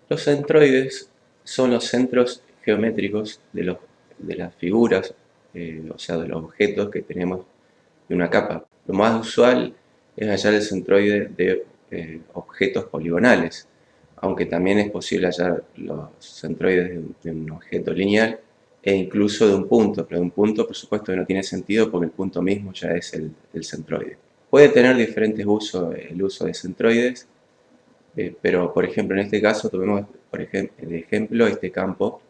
Los centroides son los centros geométricos de las figuras, o sea, de los objetos que tenemos de una capa. Lo más usual es hallar el centroide de objetos poligonales, aunque también es posible hallar los centroides de un objeto lineal e incluso de un punto, pero de un punto por supuesto que no tiene sentido porque el punto mismo ya es el centroide. Puede tener diferentes usos el uso de centroides, pero por ejemplo en este caso tuvimos de ejemplo este campo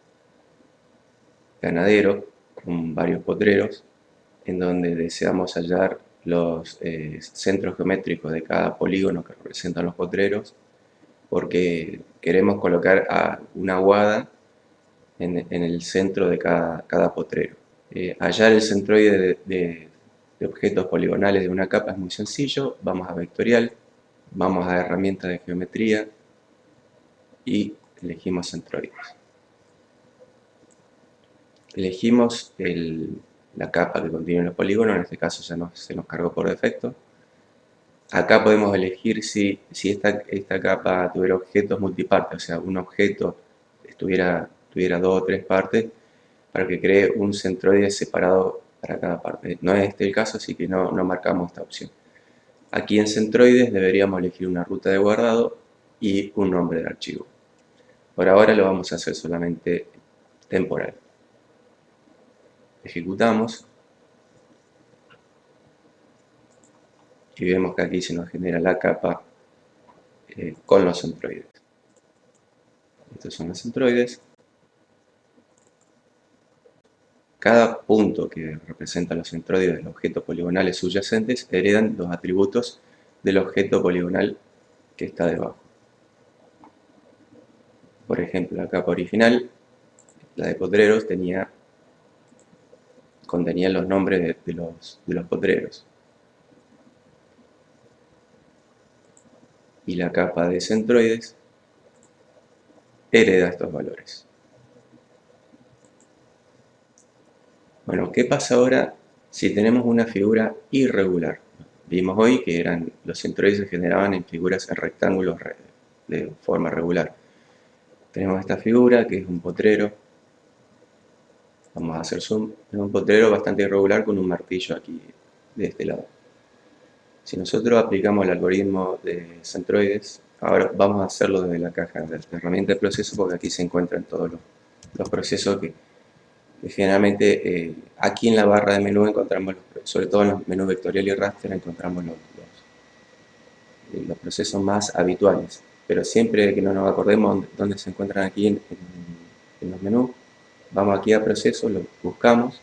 ganadero con varios potreros en donde deseamos hallar los centros geométricos de cada polígono que representan los potreros porque queremos colocar a una aguada en el centro de cada potrero. Hallar el centroide de objetos poligonales de una capa es muy sencillo. Vamos a vectorial, vamos a herramientas de geometría y elegimos centroides. Elegimos la capa que contiene los polígonos, en este caso ya se nos cargó por defecto. Acá podemos elegir si esta capa tuviera objetos multipartes, o sea, un objeto tuviera dos o tres partes para que cree un centroide separado para cada parte. No es este el caso, así que no marcamos esta opción. Aquí en centroides deberíamos elegir una ruta de guardado y un nombre de archivo. Por ahora lo vamos a hacer solamente temporal. Ejecutamos y vemos que aquí se nos genera la capa con los centroides. Estos son los centroides. Cada punto que representa los centroides de los objetos poligonales subyacentes heredan los atributos del objeto poligonal que está debajo. Por ejemplo, la capa original, la de potreros, contenía los nombres de los potreros. Y la capa de centroides hereda estos valores. Bueno, ¿qué pasa ahora si tenemos una figura irregular? Vimos hoy que los centroides se generaban en figuras en rectángulos de forma regular. Tenemos esta figura que es un potrero. Vamos a hacer zoom. Es un potrero bastante irregular con un martillo aquí de este lado. Si nosotros aplicamos el algoritmo de centroides, ahora vamos a hacerlo desde la caja de la herramienta de proceso porque aquí se encuentran todos los procesos que generalmente aquí en la barra de menú encontramos, sobre todo en los menús vectorial y raster, encontramos los procesos más habituales. Pero siempre que no nos acordemos dónde se encuentran aquí en los menús, vamos aquí a procesos, los buscamos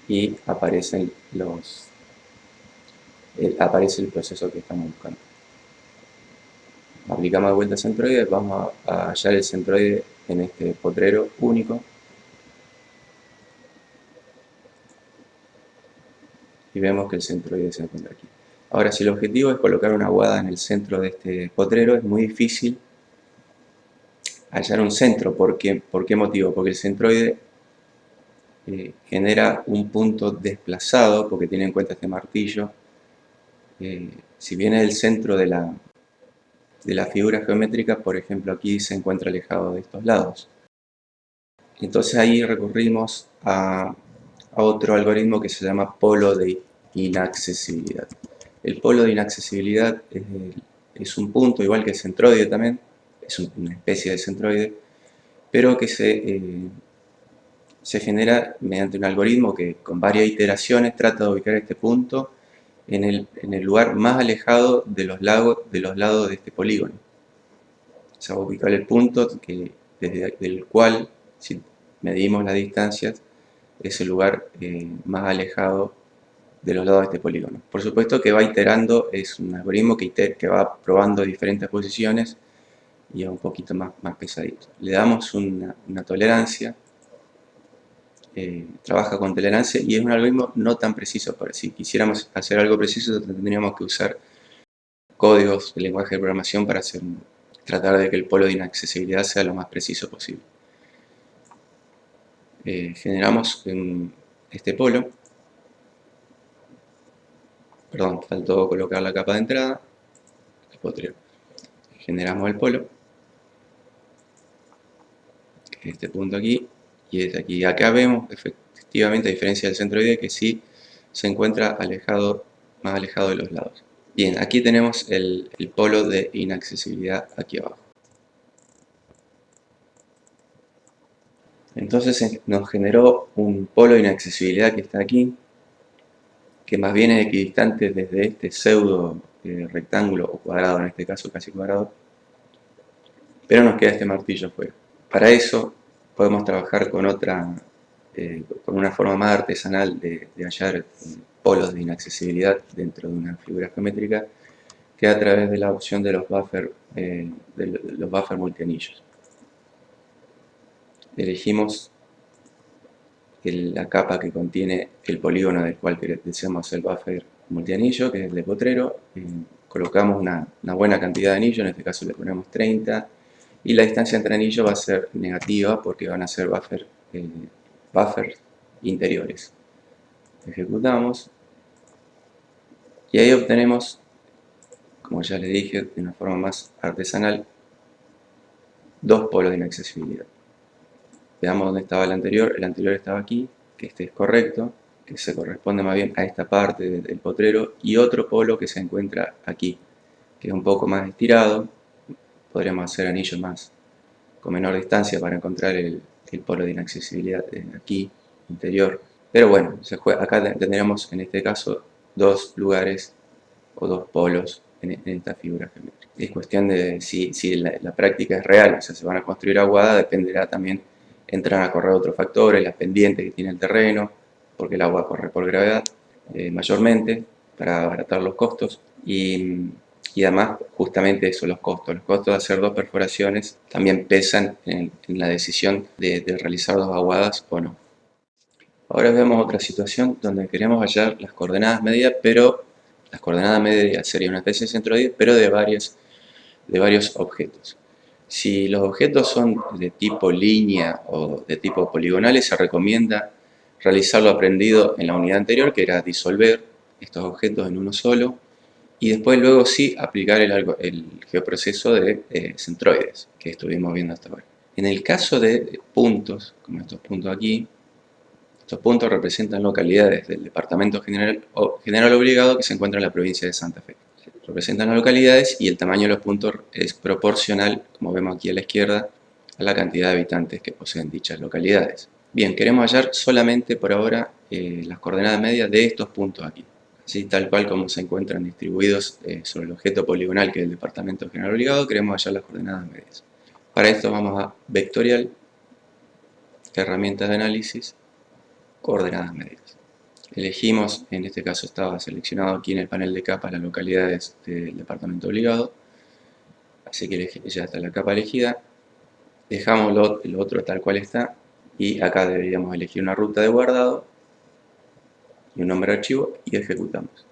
y aparece el proceso que estamos buscando. Aplicamos de vuelta centroide, vamos a hallar el centroide en este potrero único y vemos que el centroide se encuentra aquí. Ahora, si el objetivo es colocar una aguada en el centro de este potrero, es muy difícil hallar un centro. ¿Por qué motivo? Porque el centroide genera un punto desplazado, porque tiene en cuenta este martillo. Si bien es el centro de la figura geométrica, por ejemplo, aquí se encuentra alejado de estos lados. Entonces ahí recurrimos a otro algoritmo que se llama polo de inaccesibilidad. El polo de inaccesibilidad es un punto, igual que el centroide también, es una especie de centroide, pero que se genera mediante un algoritmo que con varias iteraciones trata de ubicar este punto en el lugar más alejado de los lados de este polígono. O sea, ubicar el punto desde el cual, si medimos las distancias, es el lugar más alejado de los lados de este polígono. Por supuesto que va iterando, es un algoritmo que va probando diferentes posiciones y es un poquito más pesadito. Le damos una tolerancia, trabaja con tolerancia y es un algoritmo no tan preciso. Si quisiéramos hacer algo preciso tendríamos que usar códigos de lenguaje de programación para tratar de que el polo de inaccesibilidad sea lo más preciso posible. Generamos este polo. Perdón, faltó colocar la capa de entrada, el potrero. Generamos el polo este punto aquí y este aquí. Acá vemos efectivamente, a diferencia del centroide, que sí se encuentra alejado, más alejado de los lados. Bien, aquí tenemos el polo de inaccesibilidad aquí abajo. Entonces nos generó un polo de inaccesibilidad que está aquí, que más bien es equidistante desde este pseudo rectángulo o cuadrado, en este caso casi cuadrado, pero nos queda este martillo afuera. Para eso podemos trabajar con con una forma más artesanal de hallar polos de inaccesibilidad dentro de una figura geométrica, que a través de la opción de los buffer multianillos. Elegimos la capa que contiene el polígono del cual deseamos el buffer multianillo, que es el de Potrero. Colocamos una buena cantidad de anillos, en este caso le ponemos 30, y la distancia entre anillos va a ser negativa porque van a ser buffers interiores. Ejecutamos y ahí obtenemos, como ya les dije, de una forma más artesanal, dos polos de inaccesibilidad. Veamos dónde estaba el anterior estaba aquí, que este es correcto, que se corresponde más bien a esta parte del potrero, y otro polo que se encuentra aquí, que es un poco más estirado. Podríamos hacer anillos más con menor distancia para encontrar el polo de inaccesibilidad aquí, interior. Pero bueno, acá tendríamos en este caso dos lugares o dos polos en esta figura geométrica. Es cuestión de si la práctica es real, o sea, se van a construir aguadas, dependerá también, entran a correr otros factores, las pendientes que tiene el terreno, porque el agua corre por gravedad mayormente, para abaratar los costos, y además justamente eso, los costos de hacer dos perforaciones también pesan en la decisión de realizar dos aguadas o no. Ahora vemos otra situación donde queremos hallar las coordenadas medias, pero las coordenadas medias sería una especie de centroide, pero de varios objetos. Si los objetos son de tipo línea o de tipo poligonales, se recomienda realizar lo aprendido en la unidad anterior, que era disolver estos objetos en uno solo, y después luego sí aplicar el geoproceso de centroides, que estuvimos viendo hasta ahora. En el caso de puntos, como estos puntos aquí, estos puntos representan localidades del Departamento General Obligado que se encuentra en la provincia de Santa Fe. Representan las localidades y el tamaño de los puntos es proporcional, como vemos aquí a la izquierda, a la cantidad de habitantes que poseen dichas localidades. Bien, queremos hallar solamente por ahora las coordenadas medias de estos puntos aquí. Así, tal cual como se encuentran distribuidos sobre el objeto poligonal que es el Departamento General Obligado, queremos hallar las coordenadas medias. Para esto vamos a Vectorial, Herramientas de Análisis, Coordenadas medias. Elegimos, en este caso estaba seleccionado aquí en el panel de capas las localidades del departamento obligado, así que ya está la capa elegida. Dejamos lo otro tal cual está y acá deberíamos elegir una ruta de guardado y un nombre de archivo y ejecutamos.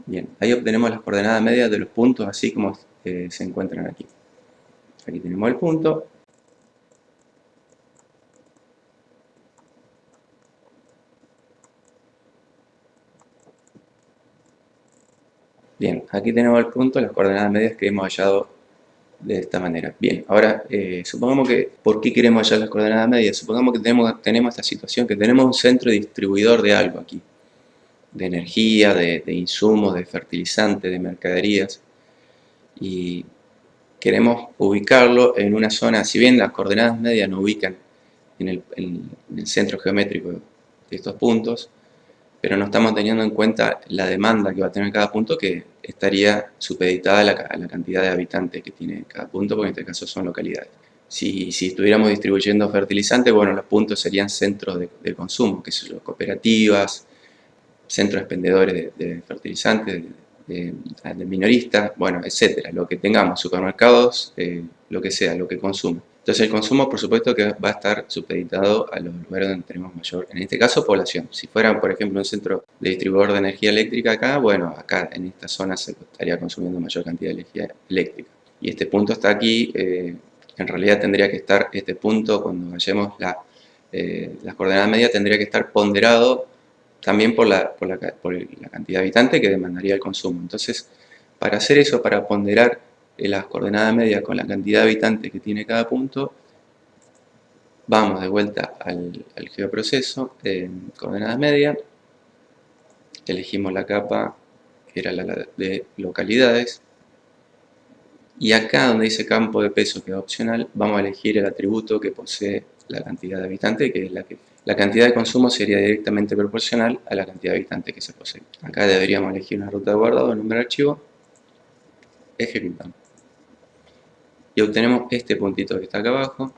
Bien, ahí obtenemos las coordenadas medias de los puntos así como se encuentran aquí. Aquí tenemos el punto. Bien, aquí tenemos el punto, las coordenadas medias que hemos hallado de esta manera. Bien, ahora supongamos que, ¿por qué queremos hallar las coordenadas medias? Supongamos que tenemos esta situación, que tenemos un centro distribuidor de algo aquí, de energía, de insumos, de fertilizantes, de mercaderías, y queremos ubicarlo en una zona, si bien las coordenadas medias nos ubican en el centro geométrico de estos puntos, pero no estamos teniendo en cuenta la demanda que va a tener cada punto, que estaría supeditada a la cantidad de habitantes que tiene cada punto, porque en este caso son localidades. Si estuviéramos distribuyendo fertilizantes, bueno, los puntos serían centros de consumo, que son cooperativas, centros expendedores de fertilizantes, de minoristas, bueno, etcétera, lo que tengamos, supermercados, lo que sea, lo que consuma. Entonces el consumo, por supuesto, que va a estar supeditado a los lugares donde tenemos mayor, en este caso, población. Si fuera, por ejemplo, un centro de distribuidor de energía eléctrica acá, bueno, acá en esta zona se estaría consumiendo mayor cantidad de energía eléctrica. Y este punto está aquí, en realidad tendría que estar, este punto, cuando hallemos las coordenadas medias, tendría que estar ponderado también por la cantidad de habitantes que demandaría el consumo. Entonces, para hacer eso, para ponderar las coordenadas medias con la cantidad de habitantes que tiene cada punto, Vamos de vuelta al geoproceso, coordenadas medias, elegimos la capa que era la de localidades, y acá donde dice campo de peso, que es opcional, vamos a elegir el atributo que posee la cantidad de habitantes, que es la cantidad de consumo sería directamente proporcional a la cantidad de habitantes que se posee. Acá deberíamos elegir una ruta de guardado, nombre de archivo, ejecutamos. Y obtenemos este puntito que está acá abajo,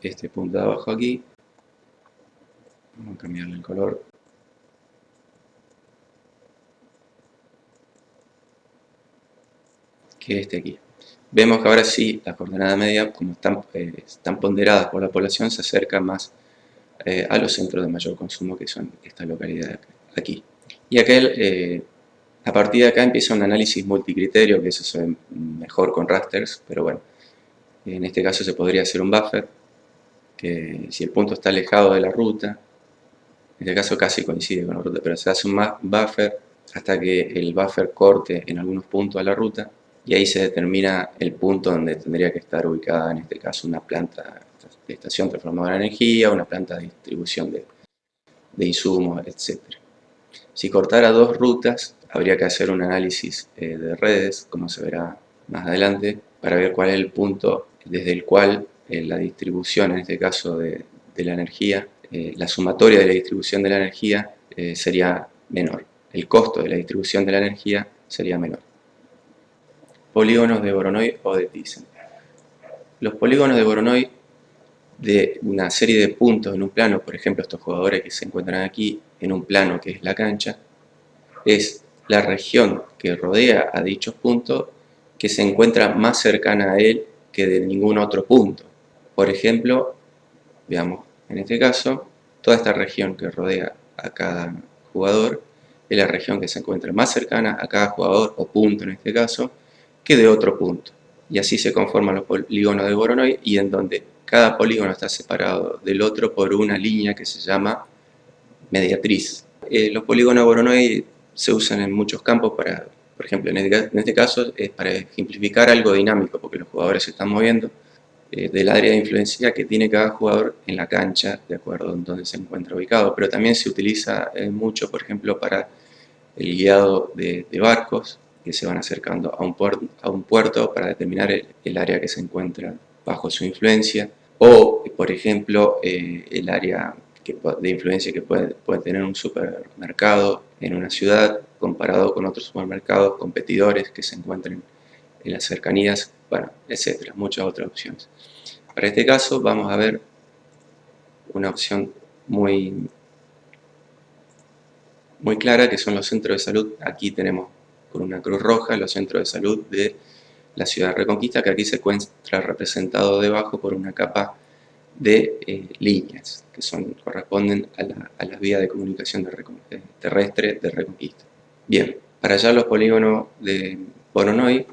este punto de abajo aquí. Vamos a cambiarle el color. Que es este aquí. Vemos que ahora sí, las coordenadas medias, como están ponderadas por la población, se acercan más a los centros de mayor consumo, que son estas localidades aquí. Y a partir de acá empieza un análisis multicriterio, que eso se ve mejor con rasters, pero bueno, en este caso se podría hacer un buffer, que si el punto está alejado de la ruta, en este caso casi coincide con la ruta, pero se hace un buffer hasta que el buffer corte en algunos puntos a la ruta, y ahí se determina el punto donde tendría que estar ubicada, en este caso, una planta de estación transformadora de energía, una planta de distribución de insumos, etc. Si cortara dos rutas, habría que hacer un análisis de redes, como se verá más adelante, para ver cuál es el punto desde el cual la distribución, en este caso de la energía, la sumatoria de la distribución de la energía sería menor. El costo de la distribución de la energía sería menor. Polígonos de Voronoi o de Thyssen. Los polígonos de Voronoi de una serie de puntos en un plano, por ejemplo estos jugadores que se encuentran aquí en un plano que es la cancha, es la región que rodea a dichos puntos que se encuentra más cercana a él que de ningún otro punto. Por ejemplo, veamos en este caso, toda esta región que rodea a cada jugador es la región que se encuentra más cercana a cada jugador o punto en este caso que de otro punto. Y así se conforman los polígonos de Voronoi, y en donde cada polígono está separado del otro por una línea que se llama mediatriz. Los polígonos de Voronoi se usan en muchos campos para, por ejemplo, en este caso es para ejemplificar algo dinámico, porque los jugadores se están moviendo del área de influencia que tiene cada jugador en la cancha, de acuerdo en donde se encuentra ubicado. Pero también se utiliza mucho, por ejemplo, para el guiado de barcos que se van acercando a un puerto para determinar el área que se encuentra bajo su influencia, o, por ejemplo, el área de influencia que puede tener un supermercado en una ciudad comparado con otros supermercados competidores que se encuentren en las cercanías, bueno, etcétera, muchas otras opciones. Para este caso vamos a ver una opción muy clara, que son los centros de salud. Aquí tenemos con una cruz roja los centros de salud de la ciudad de Reconquista, que aquí se encuentra representado debajo por una capa de líneas que corresponden a las vías de comunicación terrestre de Reconquista. Bien, para allá los polígonos de Voronoi,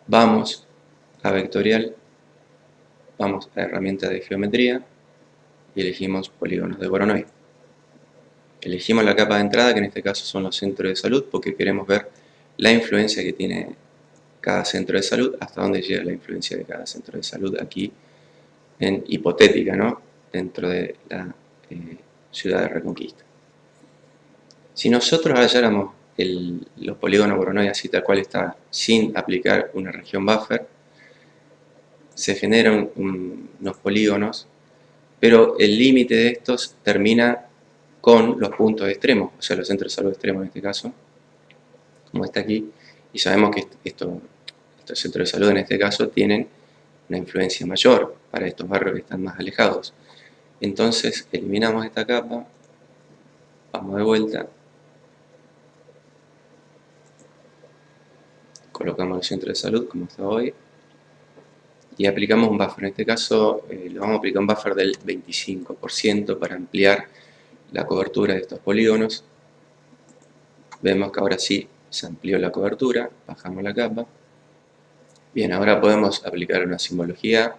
vamos a vectorial, vamos a herramienta de geometría y elegimos polígonos de Voronoi. Elegimos la capa de entrada, que en este caso son los centros de salud, porque queremos ver la influencia que tiene cada centro de salud, hasta dónde llega la influencia de cada centro de salud aquí en hipotética, ¿no? Dentro de la ciudad de Reconquista. Si nosotros halláramos los polígonos Voronoi así tal cual está, sin aplicar una región buffer, se generan unos polígonos, pero el límite de estos termina con los puntos extremos, o sea, los centros de salud extremos en este caso, como está aquí, y sabemos que estos centros de salud en este caso tienen una influencia mayor para estos barrios que están más alejados. Entonces eliminamos esta capa, vamos de vuelta, colocamos el centro de salud como está hoy y aplicamos un buffer. En este caso le vamos a aplicar un buffer del 25% para ampliar la cobertura de estos polígonos. Vemos que ahora sí se amplió la cobertura, bajamos la capa. Bien, ahora podemos aplicar una simbología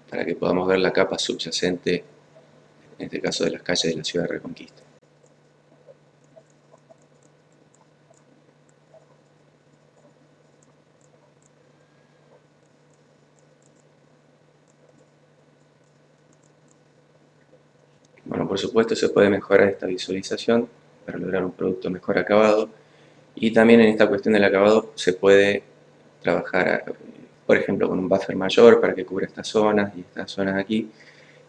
para que podamos ver la capa subyacente, en este caso de las calles de la ciudad de Reconquista. Bueno, por supuesto se puede mejorar esta visualización para lograr un producto mejor acabado, y también en esta cuestión del acabado se puede trabajar, por ejemplo, con un buffer mayor para que cubra estas zonas y estas zonas aquí,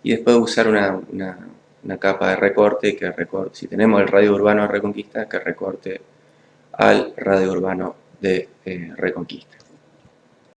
y después usar una capa de recorte que recorte, si tenemos el radio urbano de Reconquista, que recorte al radio urbano de Reconquista.